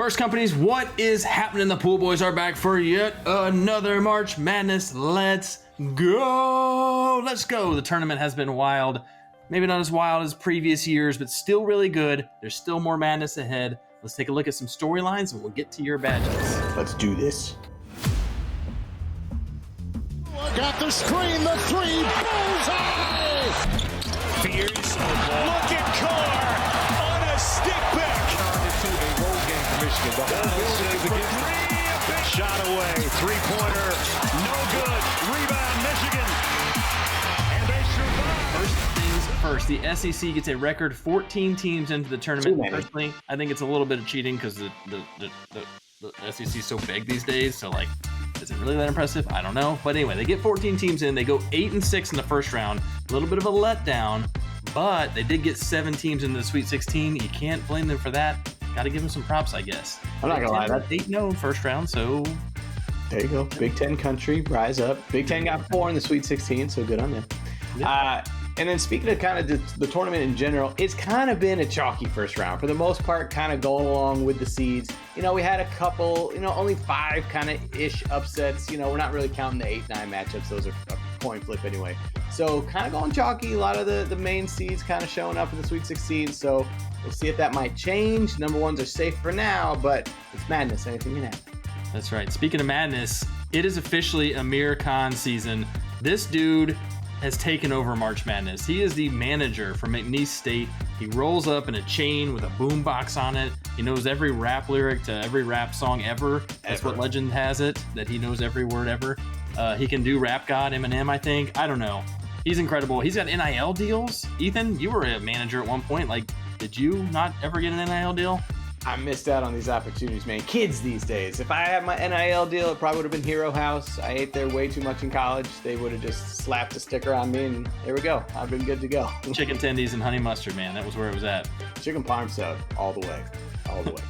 First companies, what is happening? The Pool Boys are back for yet another March Madness. Let's go. Let's go. The tournament has been wild. Maybe not as wild as previous years, but still really good. There's still more madness ahead. Let's take a look at some storylines and we'll get to your badges. Let's do this. Look at the screen, the three, bullseye! Fierce, look at Carr on a stick back. Turned into a road game for Michigan. The whole building begins. A big shot away, three-pointer, no good. Rebound, Michigan. And they survive. First things first, the SEC gets a record 14 teams into the tournament. Personally, I think it's a little bit of cheating because the SEC is so big these days. So, like, is it really that impressive? I don't know. But anyway, they get 14 teams in. They go 8-6 in the first round. A little bit of a letdown, but they did get 7 teams into the Sweet 16. You can't blame them for that. Got to give them some props, I guess. I'm not gonna lie, that's 8-0 first round. So there you go. Big Ten country, rise up. Big Ten got 4 in the Sweet 16, so good on them. Yeah. And then speaking of kind of the tournament in general, it's kind of been a chalky first round. For the most part, kind of going along with the seeds. You know, we had a couple, only 5 kind of ish upsets. We're not really counting the 8-9 matchups. Those are a coin flip anyway. So kind of going chalky. A lot of the main seeds kind of showing up in the Sweet 16. So we'll see if that might change. Number ones are safe for now, but it's madness. Anything can happen. That's right. Speaking of madness, it is officially Amir Khan season. This dude has taken over March Madness. He is the manager for McNeese State. He rolls up in a chain with a boombox on it. He knows every rap lyric to every rap song ever. That's what legend has it, that he knows every word ever. He can do Rap God, Eminem, I think. I don't know. He's incredible. He's got NIL deals. Ethan, you were a manager at one point. Like, did you not ever get an NIL deal? I missed out on these opportunities, man. Kids these days. If I had my NIL deal, it probably would have been Hero House. I ate there way too much in college. They would have just slapped a sticker on me, and there we go. I've been good to go. Chicken tendies and honey mustard, man. That was where it was at. Chicken parm sub, all the way. All the way.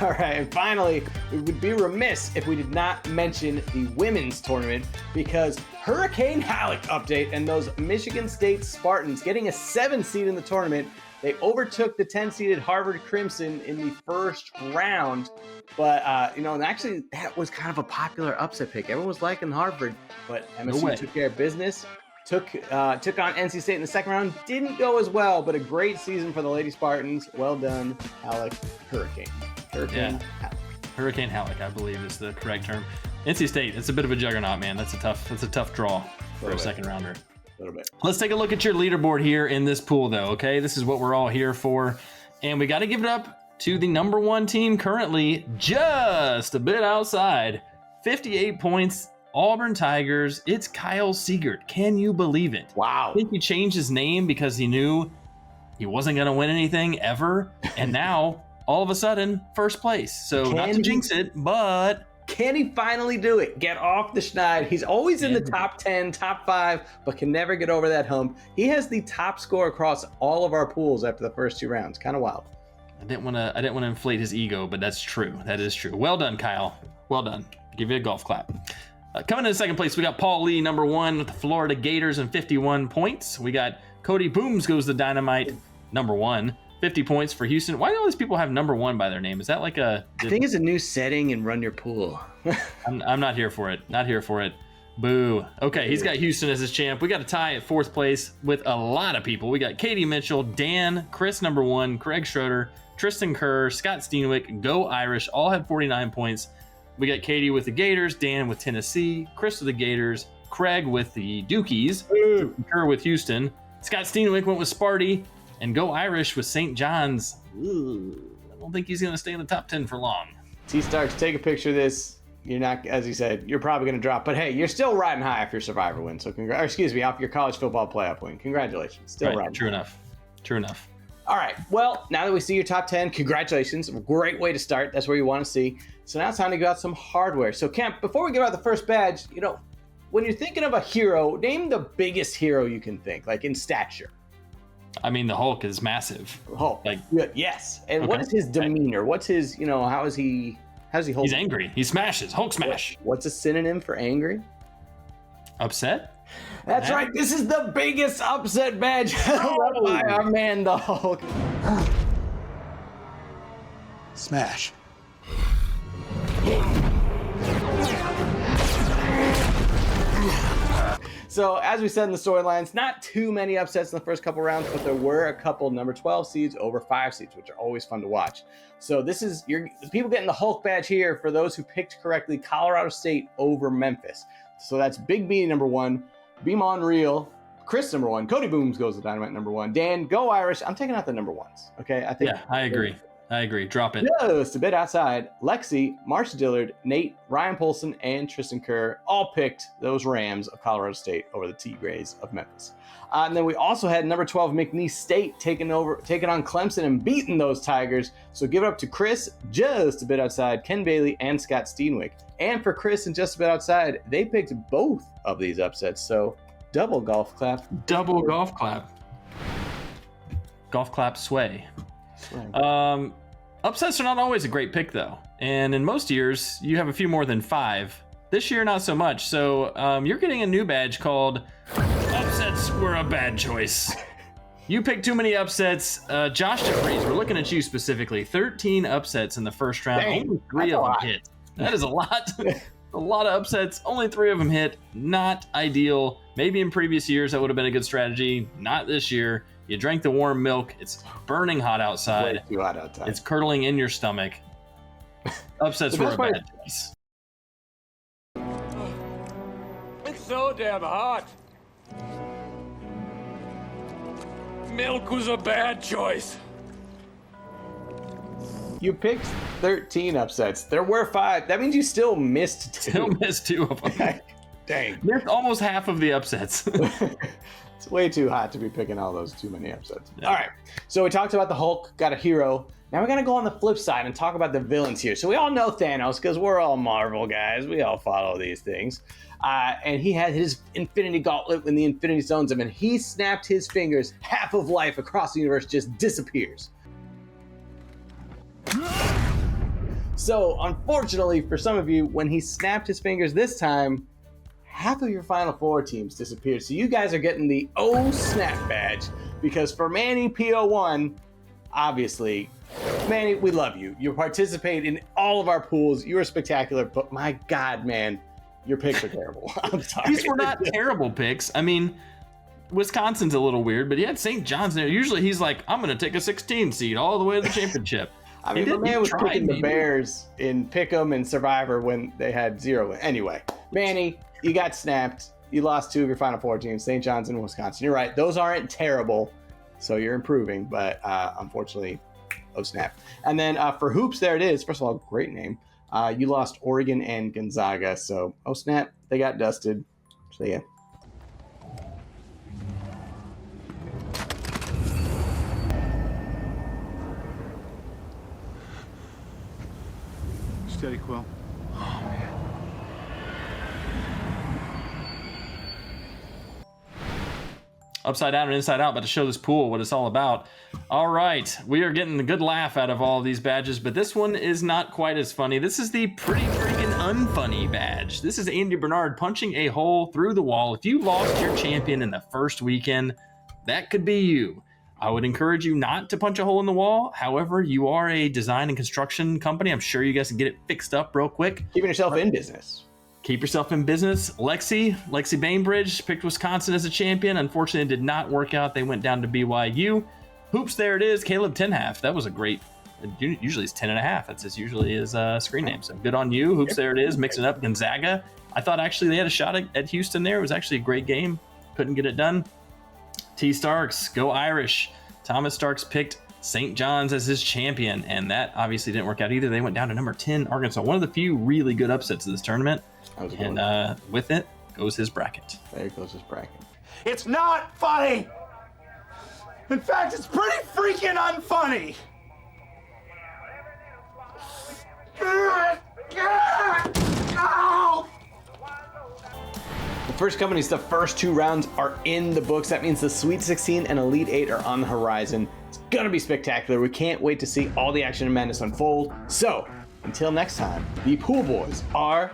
All right, and finally, we would be remiss if we did not mention the women's tournament because Hurricane Halleck update and those Michigan State Spartans getting a 7 seed in the tournament. They overtook the 10-seeded Harvard Crimson in the first round. But, and actually that was kind of a popular upset pick. Everyone was liking Harvard, but MSU took care of business, took on NC State in the second round. Didn't go as well, but a great season for the Lady Spartans. Well done, Halleck. Hurricane Halleck. Hurricane Halleck, I believe is the correct term. NC State, it's a bit of a juggernaut, man. That's a tough draw for a second rounder. A little bit. Let's take a look at your leaderboard here in this pool, though, okay? This is what we're all here for. And we got to give it up to the number 1 team currently, just a bit outside. 58 points, Auburn Tigers. It's Kyle Siegert. Can you believe it? Wow. I think he changed his name because he knew he wasn't going to win anything ever. And now, all of a sudden, first place. So not to jinx it, but... Can he finally do it? Get off the schneid. He's always in the top 10, top 5, but can never get over that hump. He has the top score across all of our pools after the first 2 rounds. Kind of wild. I didn't want to inflate his ego, but that's true. That is true. Well done, Kyle. Well done. Give you a golf clap. Coming in second place, we got Paul Lee, number 1 with the Florida Gators and 51 points. We got Cody Booms goes the Dynamite, number 1. 50 points for Houston. Why do all these people have number 1 by their name? Is that like I think it's a new setting in Run Your Pool. I'm not here for it. Not here for it. Boo. Okay, he's got Houston as his champ. We got a tie at 4th place with a lot of people. We got Katie Mitchell, Dan, Chris number 1, Craig Schroeder, Tristan Kerr, Scott Steenwick, Go Irish, all had 49 points. We got Katie with the Gators, Dan with Tennessee, Chris with the Gators, Craig with the Dukies, Kerr with Houston, Scott Steenwick went with Sparty, and Go Irish with St. John's. Ooh, I don't think he's going to stay in the top 10 for long. T-Starks, take a picture of this. You're not, as you said, you're probably going to drop. But hey, you're still riding high off your Survivor win. So, off your college football playoff win. Congratulations. Still riding. True enough. All right. Well, now that we see your top 10, congratulations. Great way to start. That's where you want to see. So now it's time to go out some hardware. So, Kemp, before we give out the first badge, when you're thinking of a hero, name the biggest hero you can think, like in stature. I mean, the Hulk is massive. Hulk. Yes. And what is his demeanor? What's his, how does he hold? He's angry. He smashes. Hulk smash. What's a synonym for angry? Upset? That's right. This is the biggest upset badge by our man, the Hulk. Smash. So, as we said in the storylines, not too many upsets in the first couple rounds, but there were a couple number 12 seeds over 5 seeds, which are always fun to watch. So, this is the people getting the Hulk badge here for those who picked correctly Colorado State over Memphis. So, that's Big B number 1, Beam Unreal, Chris number 1, Cody Booms goes to Dynamite number 1, Dan, go Irish. I'm taking out the number 1s. Okay, I think. Yeah, I agree. Drop it. Just a bit outside. Lexi, Marsha Dillard, Nate, Ryan Polson, and Tristan Kerr all picked those Rams of Colorado State over the T-Grays of Memphis. And then we also had number 12 McNeese State taking on Clemson and beating those Tigers. So give it up to Chris, just a bit outside, Ken Bailey, and Scott Steenwick. And for Chris and just a bit outside, they picked both of these upsets. So double golf clap. Double golf clap. Golf clap sway. Upsets are not always a great pick though, and in most years you have a few more than 5. This year not so much, so you're getting a new badge called Upsets Were a Bad Choice. You picked too many upsets. Josh DeVries, we're looking at you specifically. 13 upsets in the first round. Dang, only 3 of them hit. That is a lot. A lot of upsets, only 3 of them hit. Not ideal. Maybe in previous years that would have been a good strategy. Not this year. You drank the warm milk. It's burning hot outside. Way too hot outside. It's curdling in your stomach. Upsets were a bad choice. It's so damn hot. Milk was a bad choice. You picked 13 upsets. There were 5. That means you still missed 2. Still missed 2 of them. Dang. Missed almost half of the upsets. It's way too hot to be picking all those too many upsets. Yeah. All right. So we talked about the Hulk, got a hero. Now we're going to go on the flip side and talk about the villains here. So we all know Thanos because we're all Marvel guys. We all follow these things. And he had his Infinity Gauntlet when the Infinity Stones him, and he snapped his fingers. Half of life across the universe just disappears. So unfortunately for some of you, when he snapped his fingers this time, half of your Final Four teams disappeared. So you guys are getting the Oh Snap badge because for Manny PO1, obviously, Manny, we love you. You participate in all of our pools. You are spectacular, but my God, man, your picks are terrible. I'm sorry. These were not terrible picks. I mean, Wisconsin's a little weird, but he had St. John's there. Usually he's like, I'm going to take a 16 seed all the way to the championship. I mean, the man was picking the Bears in Pick'em and Survivor when they had 0 win. Anyway, Manny, you got snapped. You lost 2 of your Final Four teams, St. John's and Wisconsin. You're right. Those aren't terrible, so you're improving, but unfortunately, oh snap. And then for Hoops, there it is. First of all, great name. You lost Oregon and Gonzaga, so oh snap, they got dusted. So yeah. Steady, Quill. Upside down and inside out, about to show this pool what it's all about. All right, we are getting a good laugh out of all of these badges, but this one is not quite as funny. This is the pretty freaking unfunny badge. This is Andy Bernard punching a hole through the wall. If you lost your champion in the first weekend, that could be you. I would encourage you not to punch a hole in the wall. However, you are a design and construction company. I'm sure you guys can get it fixed up real quick. Keeping yourself in business. Keep yourself in business. Lexi Bainbridge picked Wisconsin as a champion. Unfortunately, it did not work out. They went down to BYU. Hoops, there it is. Caleb 10.5. That was a great. Usually it's 10.5. That's usually his screen name. So good on you. Hoops, there it is. Mixing up Gonzaga. I thought actually they had a shot at Houston there. It was actually a great game. Couldn't get it done. T. Starks, go Irish. Thomas Starks picked St. John's as his champion, and that obviously didn't work out either. They went down to number 10, Arkansas. One of the few really good upsets of this tournament. And with it goes his bracket. There goes his bracket. It's not funny. In fact, it's pretty freaking unfunny. The first companies, the first 2 rounds are in the books. That means the Sweet 16 and Elite 8 are on the horizon. It's gonna be spectacular. We can't wait to see all the action and madness unfold. So, until next time, the Pool Boys are